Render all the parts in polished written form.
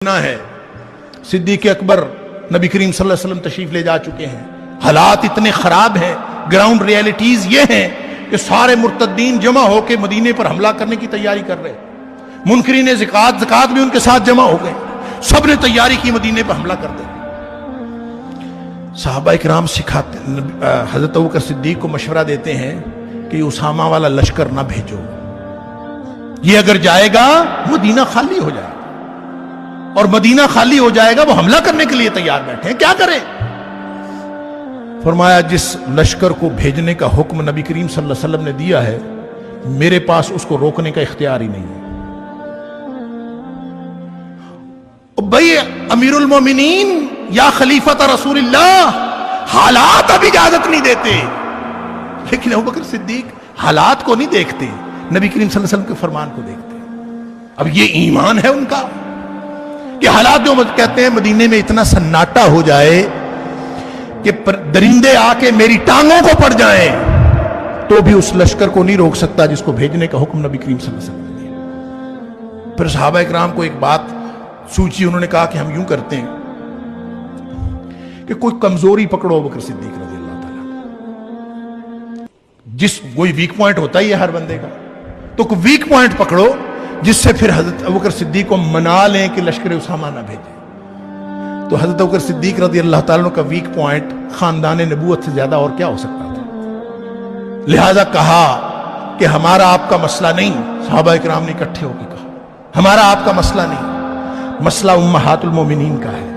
ہے صدیق اکبر نبی کریم صلی اللہ علیہ وسلم تشریف لے جا چکے ہیں، حالات اتنے خراب ہیں، گراؤنڈ ریالٹیز یہ ہیں کہ سارے مرتدین جمع ہو کے مدینے پر حملہ کرنے کی تیاری کر رہے، منکرین زکات بھی ان کے ساتھ جمع ہو گئے، سب نے تیاری کی مدینے پر حملہ کر دیں۔ صحابہ اکرام سکھاتے، حضرت ابوبکر صدیق کو مشورہ دیتے ہیں کہ اسامہ والا لشکر نہ بھیجو، یہ اگر جائے گا مدینہ خالی ہو جائے گا، اور مدینہ خالی ہو جائے گا، وہ حملہ کرنے کے لیے تیار بیٹھے ہیں، کیا کریں؟ فرمایا جس لشکر کو بھیجنے کا حکم نبی کریم صلی اللہ علیہ وسلم نے دیا ہے، میرے پاس اس کو روکنے کا اختیار ہی نہیں ہے۔ بھائی امیر المومنین یا خلیفۃ رسول اللہ، حالات اب اجازت نہیں دیتے، لیکن ابوبکر صدیق حالات کو نہیں دیکھتے، نبی کریم صلی اللہ علیہ وسلم کے فرمان کو دیکھتے۔ اب یہ ایمان ہے ان کا کہ حالات جو کہتے ہیں مدینے میں اتنا سناٹا ہو جائے کہ درندے آ کے میری ٹانگوں کو پڑ جائیں تو بھی اس لشکر کو نہیں روک سکتا جس کو بھیجنے کا حکم نبی کریم صلی اللہ علیہ وسلم نے دیا۔ پھر صحابہ اکرام کو ایک بات سوچی، انہوں نے کہا کہ ہم یوں کرتے ہیں کہ کوئی کمزوری پکڑو ابوبکر صدیق رضی اللہ تعالیٰ، جس کوئی ویک پوائنٹ ہوتا ہی ہے ہر بندے کا، تو کوئی ویک پوائنٹ پکڑو جس سے پھر حضرت ابوبکر صدیق کو منا لیں کہ لشکر اسامہ نہ بھیجے۔ تو حضرت ابوبکر صدیق رضی اللہ تعالیٰ کا ویک پوائنٹ خاندان نبوت سے زیادہ اور کیا ہو سکتا تھا، لہذا کہا کہ ہمارا آپ کا مسئلہ نہیں، صحابہ اکرام نے اکٹھے ہو کے کہا ہمارا آپ کا مسئلہ نہیں، مسئلہ امہات المومنین کا ہے،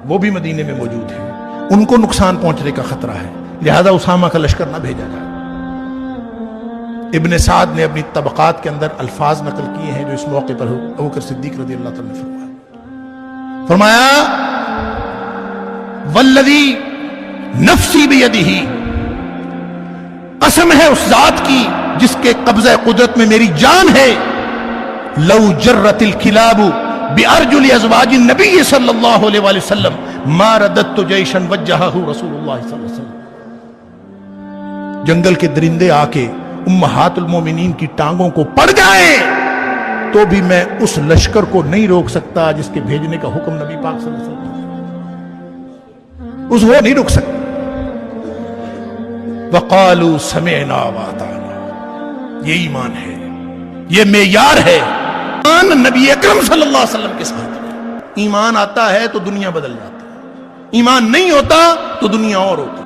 وہ بھی مدینے میں موجود ہے، ان کو نقصان پہنچنے کا خطرہ ہے، لہذا اسامہ کا لشکر نہ بھیجا جائے۔ ابن سعد نے اپنی طبقات کے اندر الفاظ نقل کیے ہیں جو اس موقع پر ابوبکر صدیق رضی اللہ تعالیٰ نے فرمایا والذی نفسی بیدہ، قسم ہے اس ذات کی جس کے قبضہ قدرت میں میری جان ہے، لو جرت الکلاب بارجل ازواج النبی صلی اللہ علیہ وآلہ وسلم ما رددت جیشا وجہہ رسول اللہ صلی اللہ علیہ وسلم، جنگل کے درندے آ کے امہات المومنین کی ٹانگوں کو پڑ جائیں تو بھی میں اس لشکر کو نہیں روک سکتا جس کے بھیجنے کا حکم نبی پاک صلی اللہ علیہ وسلم اس وہ نہیں روک سکتا۔ وقالوا سمعنا واطعنا، یہ ایمان ہے، یہ معیار ہے، ایمان نبی اکرم صلی اللہ علیہ وسلم کے ساتھ ہے۔ ایمان آتا ہے تو دنیا بدل جاتی ہے، ایمان نہیں ہوتا تو دنیا اور ہوتی ہے۔